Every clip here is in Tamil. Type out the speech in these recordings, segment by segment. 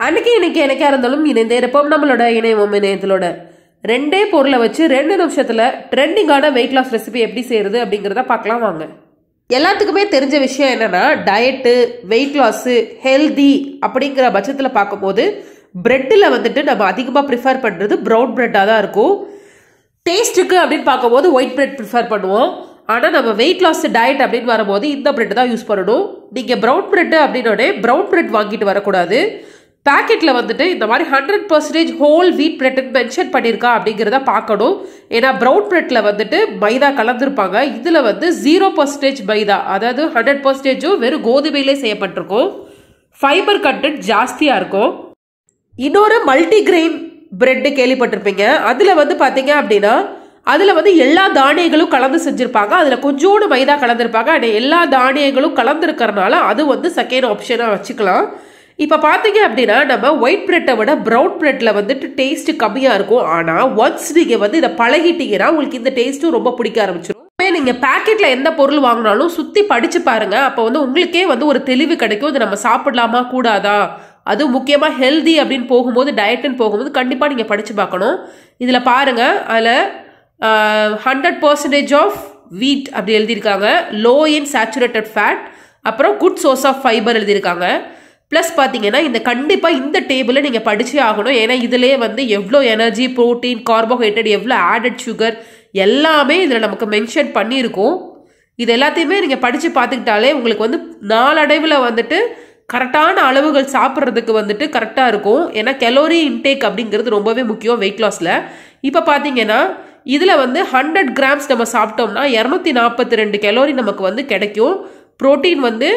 அன்னைக்கு எனக்கா இருந்தாலும் இணைந்திருப்போம் நம்மளோட இணையமும் இணையத்திலோட. ரெண்டே பொருளை வச்சு 2 நிமிஷத்துல ட்ரெண்டிங்கான வெயிட் லாஸ் ரெசிபி எப்படி செய்யறது அப்படிங்கிறத பார்க்கலாம் வாங்க. எல்லாத்துக்குமே தெரிஞ்ச விஷயம் என்னன்னா, டயட்டு, வெயிட் லாஸு, ஹெல்தி அப்படிங்கிற பட்சத்தில் பார்க்கும்போது பிரெட்டில் வந்துட்டு நம்ம அதிகமாக ப்ரிஃபர் பண்ணுறது ப்ரௌன் பிரெட்டாக தான் இருக்கும். டேஸ்ட்டுக்கு அப்படின்னு பார்க்கும்போது ஒயிட் பிரெட் ப்ரிஃபர் பண்ணுவோம். ஆனால் நம்ம வெயிட் லாஸ் டயட் அப்படின்னு வரும்போது இந்த பிரெட் தான் யூஸ் பண்ணணும். நீங்கள் ப்ரௌன் பிரெட் அப்படின்னோடனே ப்ரௌன் பிரெட் வாங்கிட்டு வரக்கூடாது. பேக்கெட்டில் வந்துட்டு இந்த மாதிரி 100% ஹோல் வீட் பிரெட்னு மென்ஷன் பண்ணியிருக்கா அப்படிங்கிறத பார்க்கணும். ஏன்னா ப்ரௌன் பிரெட்டில் வந்துட்டு மைதா கலந்துருப்பாங்க. இதில் வந்து 0% மைதா, அதாவது 100% வெறும் கோதுமையிலே செய்யப்பட்டிருக்கும். ஃபைபர் கண்டென்ட் ஜாஸ்தியாக இருக்கும். இன்னொரு மல்டிகிரெயின் பிரெட்டு கேள்விப்பட்டிருப்பீங்க. அதில் வந்து பார்த்தீங்க அப்படின்னா அதில் வந்து எல்லா தானியங்களும் கலந்து செஞ்சுருப்பாங்க. அதில் கொஞ்சோண்டு மைதா கலந்துருப்பாங்க. ஆனால் எல்லா தானியங்களும் கலந்துருக்கிறதுனால அது வந்து செகண்ட் ஆப்ஷனாக வச்சுக்கலாம். இப்போ பார்த்தீங்க அப்படின்னா நம்ம ஒயிட் பிரெட்டை விட ப்ரௌன் பிரெட்டில் வந்துட்டு டேஸ்ட்டு கம்மியாக இருக்கும். ஆனால் ஒன்ஸ் நீங்கள் வந்து இதை பழகிட்டீங்கன்னா உங்களுக்கு இந்த டேஸ்ட்டும் ரொம்ப பிடிக்க ஆரம்பிச்சிடும். நீங்கள் பேக்கெட்டில் எந்த பொருள் வாங்கினாலும் சுற்றி படித்து பாருங்கள். அப்போ வந்து உங்களுக்கே வந்து ஒரு தெளிவு கிடைக்கும். இதை நம்ம சாப்பிடலாமா கூடாதா, அதுவும் முக்கியமாக ஹெல்தி அப்படின்னு போகும்போது, டயட்டுன்னு போகும்போது கண்டிப்பாக நீங்கள் படித்து பார்க்கணும். இதில் பாருங்கள், அதில் 100% ஆஃப் வீட் அப்படி எழுதியிருக்காங்க. லோ இன் சேச்சுரேட்டட் ஃபேட், அப்புறம் குட் சோர்ஸ் ஆஃப் ஃபைபர் எழுதியிருக்காங்க. ப்ளஸ் பார்த்தீங்கன்னா இந்த கண்டிப்பாக இந்த டேபிளை நீங்கள் படிச்சே ஆகணும். ஏன்னா இதிலே வந்து எவ்வளோ எனர்ஜி, ப்ரோட்டீன், கார்போஹைட்ரேட், எவ்வளோ ஆடட் சுகர் எல்லாமே இதில் நமக்கு மென்ஷன் பண்ணியிருக்கோம். இது எல்லாத்தையுமே நீங்கள் படித்து பார்த்துக்கிட்டாலே உங்களுக்கு வந்து நாளடைவில் வந்துட்டு கரெக்டான அளவுகள் சாப்பிட்றதுக்கு வந்துட்டு கரெக்டாக இருக்கும். ஏன்னா கலோரி இன்டேக் அப்படிங்கிறது ரொம்பவே முக்கியம் வெயிட் லாஸில். இப்போ பார்த்தீங்கன்னா இதில் வந்து 100 கிராம்ஸ் நம்ம சாப்பிட்டோம்னா 242 கலோரி நமக்கு வந்து கிடைக்கும். ப்ரோட்டீன் வந்து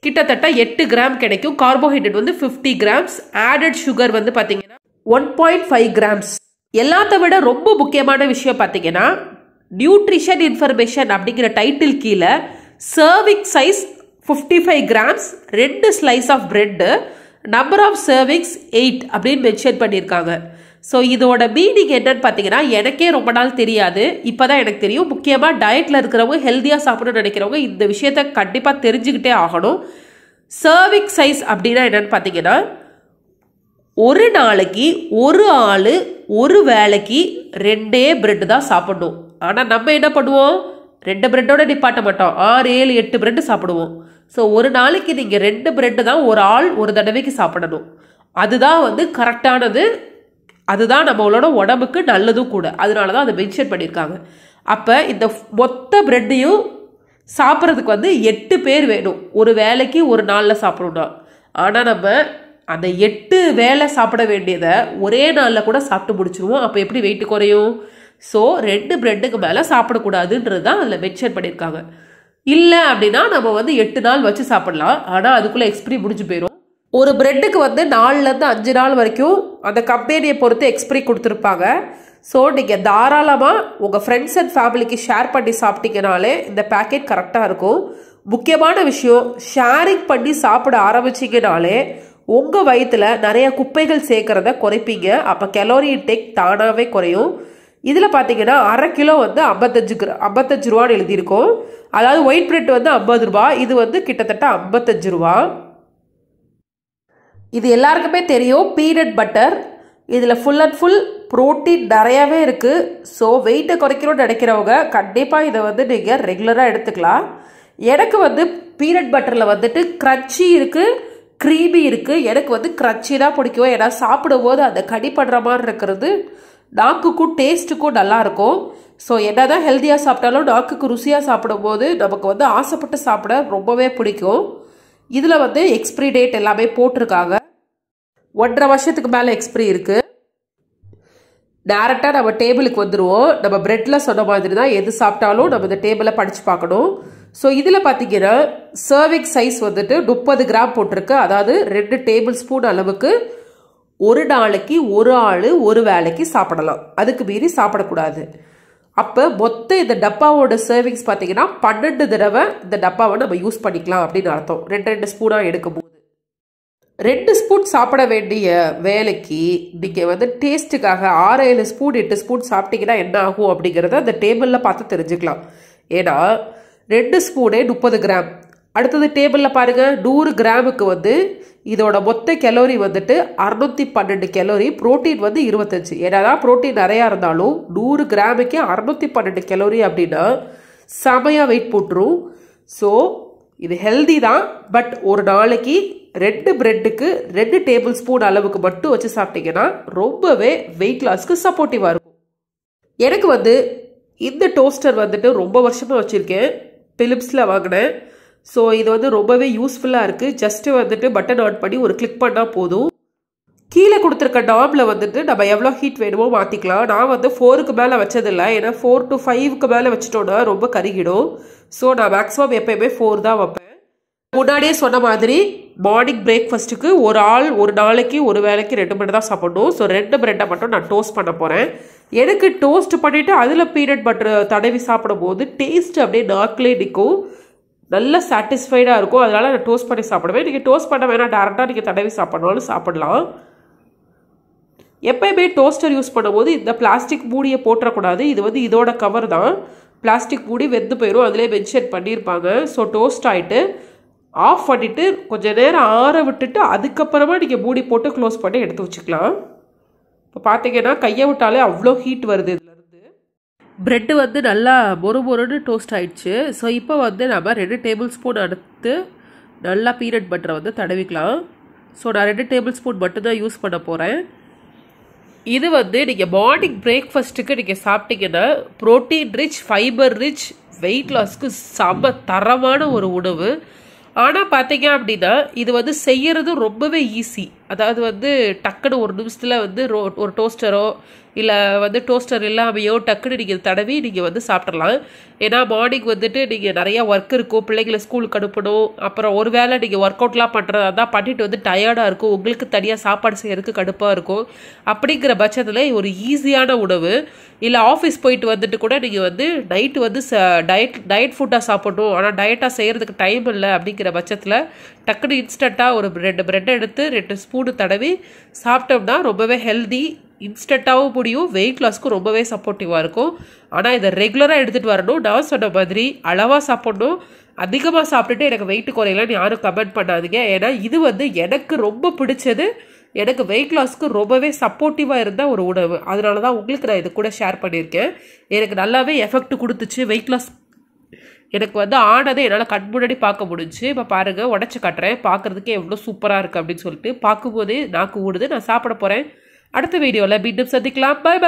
கிட்டத்தட்ட 8 கிராம் கிடைக்கும். கார்போஹைட்ரேட் வந்து 50 கிராம்ஸ். ஆடட் சுகர் வந்து பார்த்தீங்கன்னா 1.5 கிராம்ஸ். எல்லாத்த விட ரொம்ப முக்கியமான விஷயம் பார்த்தீங்கன்னா, நியூட்ரிஷன் இன்ஃபர்மேஷன் அப்படிங்கிற டைட்டில் கீழே serving size 55 grams, 2 slice of bread, number of servings 8 அப்படின்னு மென்ஷன் பண்ணியிருக்காங்க. ஸோ இதோட மீனிங் என்னன்னு பார்த்தீங்கன்னா, எனக்கே ரொம்ப நாள் தெரியாது, இப்போ தான் எனக்கு தெரியும். முக்கியமாக டயட்டில் இருக்கிறவங்க, ஹெல்த்தியாக சாப்பிடணும்னு நினைக்கிறவங்க இந்த விஷயத்த கண்டிப்பாக தெரிஞ்சுக்கிட்டே ஆகணும். சர்விங் சைஸ் அப்படின்னா என்னன்னு பார்த்தீங்கன்னா, ஒரு நாளைக்கு ஒரு ஆள் ஒரு வேளைக்கு 2 பிரெட்டு தான் சாப்பிடணும். ஆனால் நம்ம என்ன பண்ணுவோம், 2 பிரெட்டோட நிப்பாட்ட மாட்டோம், 6, 7, 8 பிரெட்டு சாப்பிடுவோம். ஸோ ஒரு நாளைக்கு நீங்கள் 2 பிரெட்டு தான் ஒரு ஆள் ஒரு தடவைக்கு சாப்பிடணும். அதுதான் வந்து கரெக்டானது. அதுதான் நம்மளோட உடம்புக்கு நல்லதும் கூட. அதனால தான் அதை மென்ஷன் பண்ணியிருக்காங்க. அப்போ இந்த மொத்த பிரெட்டையும் சாப்பிட்றதுக்கு வந்து 8 பேர் வேணும். ஒரு வேளைக்கு ஒரு நாளில் சாப்பிடணும்னா. ஆனால் நம்ம அந்த 8 வேளை சாப்பிட வேண்டியதை ஒரே நாளில் கூட சாப்பிட்டு முடிச்சிருவோம். அப்போ எப்படி வெயிட் குறையும்? ஸோ 2 பிரெட்டுக்கு மேலே சாப்பிடக்கூடாதுன்றது தான் அதில் மென்ஷன் பண்ணியிருக்காங்க. இல்லை அப்படின்னா நம்ம வந்து 8 நாள் வச்சு சாப்பிடலாம். ஆனால் அதுக்குள்ளே எக்ஸ்பிரி முடிஞ்சு போயிடும். ஒரு பிரெட்டுக்கு வந்து 4லேருந்து 5 நாள் வரைக்கும் அந்த கம்பெனியை பொறுத்து எக்ஸ்பிரி கொடுத்துருப்பாங்க. ஸோ நீங்கள் தாராளமாக உங்கள் ஃப்ரெண்ட்ஸ் அண்ட் ஃபேமிலிக்கு ஷேர் பண்ணி சாப்பிட்டீங்கனாலே இந்த பேக்கெட் கரெக்டாக இருக்கும். முக்கியமான விஷயம், ஷேரிங் பண்ணி சாப்பிட ஆரம்பிச்சிங்கனாலே உங்கள் வயிற்றில் நிறைய குப்பைகள் சேர்க்கறத குறைப்பீங்க. அப்போ கலோரி இன்டேக் தானாகவே குறையும். இதில் பார்த்தீங்கன்னா அரை கிலோ வந்து 55 ரூபான்னு எழுதியிருக்கோம். அதாவது ஒயிட் பிரெட் வந்து 50 ரூபா, இது வந்து கிட்டத்தட்ட 55 ரூபா. இது எல்லாருக்குமே தெரியும், பீனட் பட்டர். இதில் ஃபுல் அண்ட் ஃபுல் ப்ரோட்டீன் நிறையாவே இருக்குது. ஸோ வெயிட்டை குறைக்கணும்னு நினைக்கிறவங்க கண்டிப்பாக இதை வந்து நீங்கள் ரெகுலராக எடுத்துக்கலாம். எனக்கு வந்து பீனட் பட்டரில் வந்துட்டு க்ரன்ச்சி இருக்குது, க்ரீமி இருக்குது. எனக்கு வந்து க்ரன்ச்சி தான் பிடிக்கும். ஏன்னா சாப்பிடும்போது அந்த கடிப்படுற மாதிரி இருக்கிறது நாக்குக்கும் டேஸ்ட்டுக்கும் நல்லாயிருக்கும். ஸோ என்ன தான் ஹெல்த்தியாக சாப்பிட்டாலும் நாக்குக்கு ருசியாக சாப்பிடும்போது நமக்கு வந்து ஆசைப்பட்டு சாப்பிட ரொம்பவே பிடிக்கும். இதில் வந்து எக்ஸ்பிரி டேட் எல்லாமே போட்டிருக்காங்க. 1.5 வருஷத்துக்கு மேலே எக்ஸ்பிரி இருக்குது. டேரெக்டாக நம்ம டேபிளுக்கு வந்துடுவோம். நம்ம பிரெட்டில் சொன்ன மாதிரி தான் எது சாப்பிட்டாலும் நம்ம இந்த டேபிளை படித்து பார்க்கணும். ஸோ இதில் பார்த்தீங்கன்னா சர்விங் சைஸ் வந்துட்டு 30 கிராம் போட்டிருக்கு. அதாவது 2 டேபிள் ஸ்பூன் அளவுக்கு ஒரு நாளைக்கு ஒரு ஆள் ஒரு வேளைக்கு சாப்பிடலாம். அதுக்கு மீறி சாப்பிடக்கூடாது. அப்போ மொத்த இந்த டப்பாவோட சர்விங்ஸ் பார்த்தீங்கன்னா 12 தடவை இந்த டப்பாவை நம்ம யூஸ் பண்ணிக்கலாம் அப்படின்னு அர்த்தம். 2 ஸ்பூனாக எடுக்கும்போது 2 ஸ்பூன் சாப்பிட வேண்டிய வேலைக்கு நீங்கள் வந்து டேஸ்ட்டுக்காக 6, 7 ஸ்பூன் 8 ஸ்பூன் சாப்பிட்டீங்கன்னா என்ன ஆகும் அப்படிங்கிறத அந்த டேபிளில் பார்த்து தெரிஞ்சுக்கலாம். ஏன்னா 2 ஸ்பூனே 30 கிராம். அடுத்தது டேபிளில் பாருங்கள் 100 கிராமுக்கு வந்து இதோட மொத்த கலோரி வந்துட்டு 612 கலோரி, புரோட்டீன் வந்து 25. ஏன்னா புரோட்டீன் நிறையா இருந்தாலும் 100 கிராமுக்கே 612 கலோரி அப்படின்னா செமையாக வெயிட் போட்டுரும். ஸோ இது ஹெல்தி தான், பட் ஒரு நாளைக்கு 2 பிரெட்டுக்கு 2 டேபிள் ஸ்பூன் அளவுக்கு மட்டும் வச்சு சாப்பிட்டீங்கன்னா ரொம்பவே வெயிட் லாஸ்க்கு சப்போர்ட்டிவாக இருக்கும். எனக்கு வந்து இந்த டோஸ்டர் வந்துட்டு ரொம்ப வருஷமாக வச்சுருக்கேன், பிலிப்ஸில் வாங்கினேன். ஸோ இது வந்து ரொம்பவே யூஸ்ஃபுல்லாக இருக்குது. ஜஸ்ட்டு வந்துட்டு பட்டன் ஆன் பண்ணி ஒரு கிளிக் பண்ணால் போதும். கீழே கொடுத்துருக்க நாபில் வந்துட்டு நம்ம எவ்வளோ ஹீட் வேணுமோ மாற்றிக்கலாம். நான் வந்து 4க்கு மேலே வச்சதில்லை, ஏன்னா 4 to 5க்கு மேலே வச்சுட்டோன்னா ரொம்ப கருகிடும். ஸோ நான் மேக்ஸிமம் எப்போயுமே 4 தான் வைப்பேன். முன்னாடியே சொன்ன மாதிரி மார்னிங் பிரேக்ஃபாஸ்ட்டுக்கு ஒரு நாளைக்கு ஒரு வேளைக்கு 2 பிரெட் தான் சாப்பிடணும். ஸோ 2 பிரெட்டை மட்டும் நான் டோஸ்ட் பண்ண போகிறேன். எனக்கு டோஸ்ட் பண்ணிவிட்டு அதில் பீனட் பட்டர் தடவி சாப்பிடும் போது டேஸ்ட் அப்படியே நாக்கிலே நிற்கும், நல்லா சாட்டிஸ்ஃபைடாக இருக்கும். அதனால் நான் டோஸ்ட் பண்ணி சாப்பிடுவேன். நீங்கள் டோஸ்ட் பண்ண வேணால் டேரெக்டாக நீங்கள் தடவி சாப்பிட்னாலும் சாப்பிடலாம். எப்போயுமே டோஸ்டர் யூஸ் பண்ணும்போது இந்த பிளாஸ்டிக் மூடியை போட்டுறக்கூடாது. இது வந்து இதோட கவர் தான், பிளாஸ்டிக் மூடி வெந்து போயிடும், அதிலே மென்ஷன் பண்ணியிருப்பாங்க. ஸோ டோஸ்ட் ஆகிட்டு ஆஃப் பண்ணிவிட்டு கொஞ்சம் நேரம் ஆற விட்டுட்டு அதுக்கப்புறமா நீங்கள் மூடி போட்டு க்ளோஸ் பண்ணி எடுத்து வச்சுக்கலாம். இப்போ பார்த்தீங்கன்னா கையை விட்டாலே அவ்வளோ ஹீட் வருது இதுலேருந்து. ப்ரெட்டு வந்து நல்லா மொறுன்னு டோஸ்ட் ஆகிடுச்சு. ஸோ இப்போ வந்து நம்ம 2 டேபிள் ஸ்பூன் எடுத்து நல்லா பீனட் பட்டரை வந்து தடவிக்கலாம். ஸோ நான் 2 டேபிள் ஸ்பூன் மட்டும்தான் யூஸ் பண்ண போகிறேன். இது வந்து நீங்கள் மார்னிங் பிரேக்ஃபாஸ்ட்டுக்கு நீங்கள் சாப்பிட்டீங்கன்னா protein rich, fibre rich, weight லாஸ்க்கு செம்ம தரமான ஒரு உணவு. ஆனால் பார்த்தீங்க அப்படின்னா இது வந்து செய்கிறது ரொம்பவே ஈஸி. அதாவது வந்து டக்குன்னு ஒரு நிமிஷத்தில் வந்து ஒரு டோஸ்டரோ இல்லை வந்து டோஸ்டர் இல்லாமையோ டக்குன்னு நீங்கள் தடவி நீங்கள் வந்து சாப்பிட்றலாம். ஏன்னா மார்னிங் வந்துட்டு நீங்கள் நிறையா ஒர்க் இருக்கும், பிள்ளைங்களை ஸ்கூலுக்கு அனுப்பணும், அப்புறம் ஒரு வேளை நீங்கள் ஒர்க் அவுட்லாம் பண்ணுறதா தான் பண்ணிட்டு வந்து டயர்டாக இருக்கும், உங்களுக்கு தனியாக சாப்பாடு செய்யறதுக்கு கடுப்பாக இருக்கும். அப்படிங்கிற பட்சத்தில் ஒரு ஈஸியான உணவு. இல்லை ஆஃபீஸ் போயிட்டு வந்துட்டு கூட நீங்கள் வந்து நைட்டு வந்து டயட் ஃபுட்டாக சாப்பிடணும், ஆனால் டயட்டாக செய்கிறதுக்கு டைம் இல்லை அப்படிங்கிற பட்சத்தில் டக்குன்னு இன்ஸ்டண்ட்டாக ஒரு 2 பிரெட்டை எடுத்து 2 ஸ்பூனு தடவி சாப்பிட்டோம்னா ரொம்பவே ஹெல்தி, இன்ஸ்டண்ட்டாகவும் முடியும், வெயிட் லாஸ்க்கு ரொம்பவே சப்போர்ட்டிவாக இருக்கும். ஆனால் இதை ரெகுலராக எடுத்துகிட்டு வரணும். நான் சொன்ன மாதிரி அளவாக சாப்பிட்ணும். அதிகமாக சாப்பிட்டுட்டு எனக்கு வெயிட் குறையலன்னு யாரும் கமெண்ட் பண்ணாதீங்க. ஏன்னா இது வந்து எனக்கு ரொம்ப பிடிச்சது, எனக்கு வெயிட் லாஸ்க்கு ரொம்பவே சப்போர்ட்டிவாக இருந்த ஒரு உணவு. அதனால தான் உங்களுக்கு நான் இது கூட ஷேர் பண்ணியிருக்கேன். எனக்கு நல்லாவே எஃபெக்ட் கொடுத்துச்சு. வெயிட் லாஸ் எனக்கு வந்து ஆனதை என்னால் கண் முன்னாடி பார்க்க முடிஞ்சு. இப்போ பாருங்கள், உடச்சி காட்டுறேன், பார்க்குறதுக்கே எவ்வளோ சூப்பராக இருக்குது அப்படின்னு சொல்லிட்டு பார்க்கும்போதே நாக்கு ஊடுது. நான் சாப்பிட போகிறேன். அடுத்த வீடியோவில் மீண்டும் சந்திக்கலாம். Bye by.